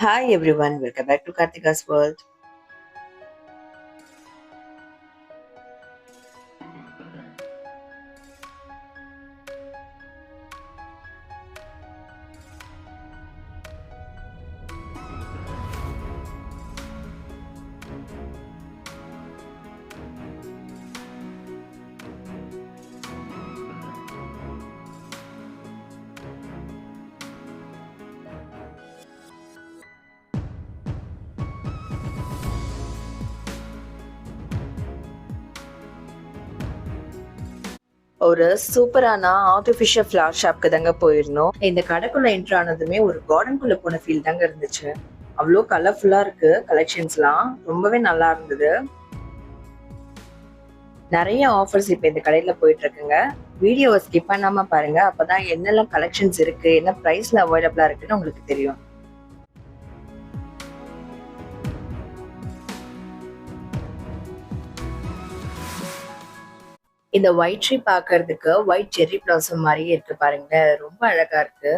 Hi everyone, welcome back to Kartika's World. ஒரு சூப்பரான artificial flower ஷாப்க்கு தாங்க போயிருந்தோம். இந்த கடைக்குள்ள என்ட்ரு ஆனதுமே ஒரு கார்டனுக்குள்ள போன ஃபீல் தாங்க இருந்துச்சு. அவ்வளோ கலர்ஃபுல்லா இருக்கு கலெக்ஷன்ஸ்லாம். ரொம்பவே நல்லா இருந்தது. நிறைய ஆஃபர்ஸ் இப்ப இந்த கடையில போயிட்டு இருக்குங்க. வீடியோவை ஸ்கிப் பண்ணாம பாருங்க. அப்பதான் என்னெல்லாம் கலெக்ஷன்ஸ் இருக்கு, என்ன பிரைஸ்ல அவைலபிளா இருக்குன்னு உங்களுக்கு தெரியும். இந்த ஒயிட் ட்ரீ பாக்குறதுக்கு ஒயிட் செர்ரி பிளாசம் மாதிரியே இருக்கு பாருங்க. ரொம்ப அழகா இருக்கு.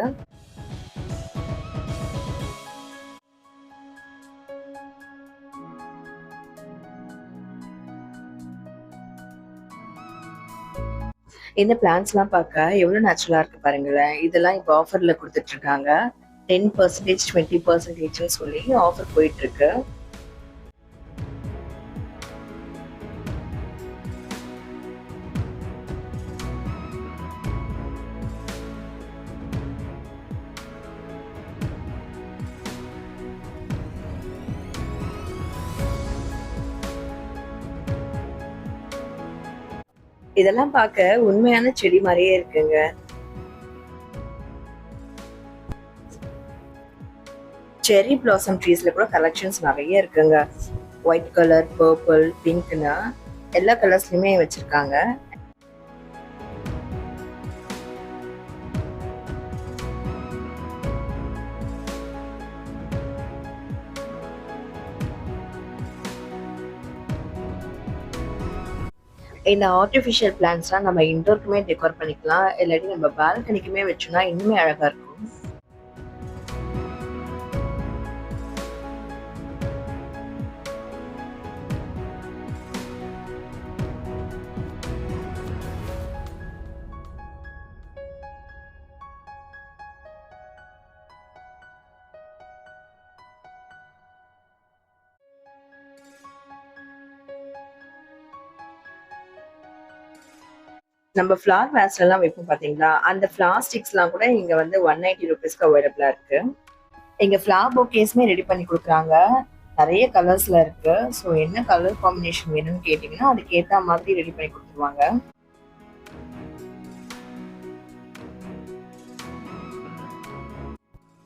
இந்த பிளான்ஸ்லாம் பார்க்க எவ்வளோ நேச்சுரலா இருக்கு பாருங்களேன். இதெல்லாம் இப்போ ஆஃபர்ல கொடுத்துட்டு இருக்காங்க. 10% 20%ன்னு சொல்லி ஆஃபர் போயிட்டு இருக்கு. இதெல்லாம் பார்க்க உண்மையான செடி மாதிரியே இருக்குங்க. செர்ரி பிளாசம் ட்ரீஸ்ல கூட கலெக்ஷன்ஸ் நிறைய இருக்குங்க. ஒயிட் கலர், பர்பிள், பிங்க்னா எல்லா கலர்ஸ்லயுமே வச்சிருக்காங்க. இந்த ஆர்டிஃபிஷியல் பிளான்ட்ஸ்லாம் நம்ம இன்டோருக்குமே டெக்கோர் பண்ணிக்கலாம். இல்லாட்டி நம்ம பால்கனிக்குமே வச்சோம்னா இன்னுமே அழகா இருக்கும். நம்ம ஃப்ளார் வேஸ்ல எல்லாம் வைப்போம் பாத்தீங்களா, அந்த பிளாஸ்டிக்ஸ்லாம் கூட இங்க வந்து 190 ருபீஸ்க்கு அவைலபிளா இருக்கு. இங்க ஃப்ளார் பொக்கேஸ்மே ரெடி பண்ணி கொடுக்குறாங்க. நிறைய கலர்ஸ்ல இருக்கு. ஸோ என்ன கலர் காம்பினேஷன் வேணும்னு கேட்டீங்கன்னா அதுக்கு ஏத்த மாதிரி ரெடி பண்ணி கொடுத்துருவாங்க.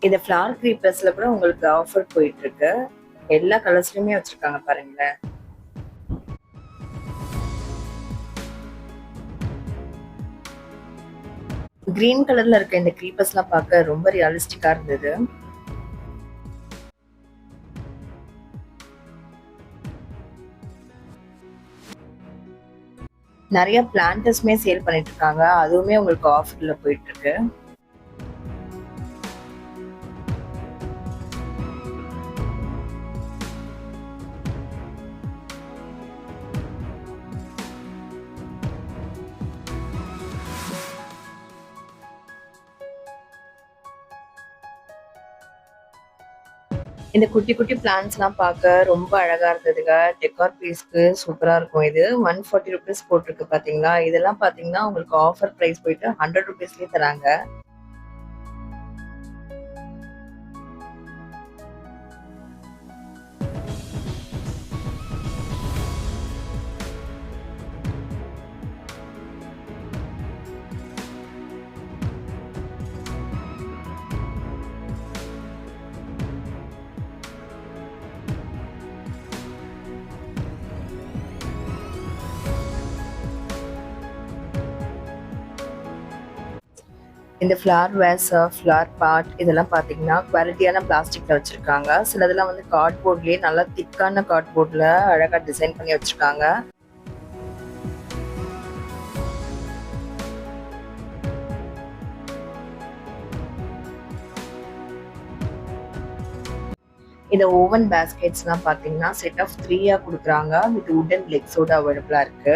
இந்த ஃப்ளார் கிரீப்பர்ஸ்ல கூட உங்களுக்கு ஆஃபர் போயிட்டு இருக்கு. எல்லா கலர்ஸ்லயுமே வச்சிருக்காங்க பாருங்களேன். கிரீன் கலர்ல இருக்க இந்த கிரீப்பர்ஸ்லாம் பார்க்க ரொம்ப ரியலிஸ்டிக்கா இருந்தது. நிறைய பிளான்டர்ஸ்மே சேல் பண்ணிட்டு இருக்காங்க. அதுவுமே உங்களுக்கு ஆஃபர்ல போயிட்டு இருக்கு. இந்த குட்டி குட்டி பிளான்ஸ் எல்லாம் பார்க்க ரொம்ப அழகா இருந்ததுங்க. டெக்கார் பீஸ்க்கு சூப்பரா இருக்கும். இது 140 ருபீஸ் போட்டிருக்கு பாத்தீங்களா. இதெல்லாம் பாத்தீங்கன்னா உங்களுக்கு ஆஃபர் பிரைஸ் போயிட்டு 100 ருபீஸ்லயே தராங்க. இந்த ஃப்ளார் வேஸ், ஃப்ளார் பாட் இதெல்லாம் பார்த்தீங்கன்னா குவாலிட்டியான பிளாஸ்டிக்ல வச்சிருக்காங்க. சிலதெல்லாம் வந்து கார்ட்போர்ட்லயே நல்லா திக்கான கார்ட்போர்ட்ல அழகா டிசைன் பண்ணி வச்சிருக்காங்க. இந்த ஓவன் பேஸ்கெட்ஸ்லாம் பார்த்தீங்கன்னா செட் ஆஃப் 3 கொடுக்குறாங்க. வித் வுடன் லெக்ஸோட அவைலபிளா இருக்கு.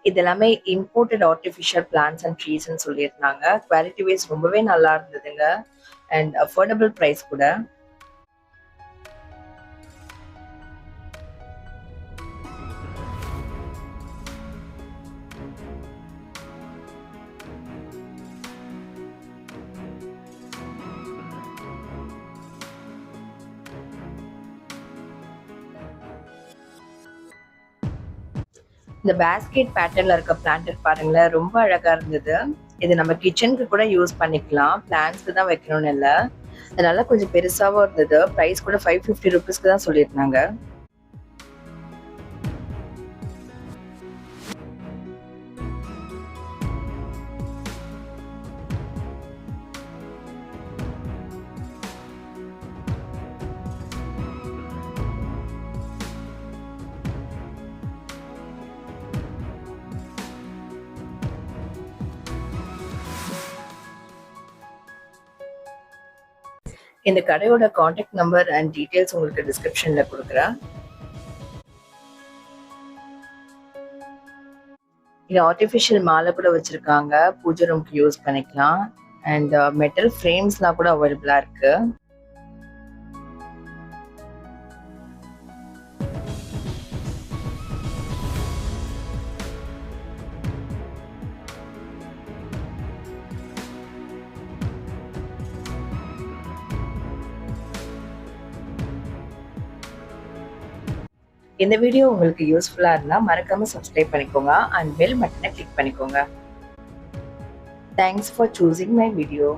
இது எல்லாமே இம்போர்ட்டட் ஆர்டிஃபிஷியல் பிளான்ட்ஸ் அண்ட் ட்ரீஸ்ன்னு சொல்லியிருந்தாங்க. குவாலிட்டி வைஸ் ரொம்பவே நல்லா இருந்ததுங்க. அண்ட் அஃபோர்டபுள் ப்ரைஸ் கூட. இந்த பேஸ்கெட் பேட்டர்ன்ல இருக்க பிளான்ட் பாருங்களேன், ரொம்ப அழகா இருந்தது. இது நம்ம கிச்சனுக்கு கூட யூஸ் பண்ணிக்கலாம். பிளான்ட்ஸ்க்கு தான் வைக்கணும்னு இல்லை. அதனால கொஞ்சம் பெருசாவும் இருந்தது. ப்ரைஸ் கூட 550 ருபீஸ்க்கு தான் சொல்லியிருந்தாங்க. இந்த கடையோட காண்டாக்ட் நம்பர் அண்ட் டீடைல்ஸ் உங்களுக்கு டிஸ்கிரிப்ஷன்ல கொடுக்குறேன். இது ஆர்டிஃபிஷியல் மாலை கூட வச்சிருக்காங்க. பூஜை ரூம்க்கு யூஸ் பண்ணிக்கலாம். அண்ட் மெட்டல் ஃப்ரேம்ஸ்லாம் கூட அவைலபிளா இருக்கு. இந்த வீடியோ உங்களுக்கு யூஸ்ஃபுல்லா இருந்தா மறக்காம சப்ஸ்கிரைப் பண்ணிக்கோங்க அண்ட் பெல் பட்டனை கிளிக் பண்ணிக்கோங்க. Thanks for choosing my video.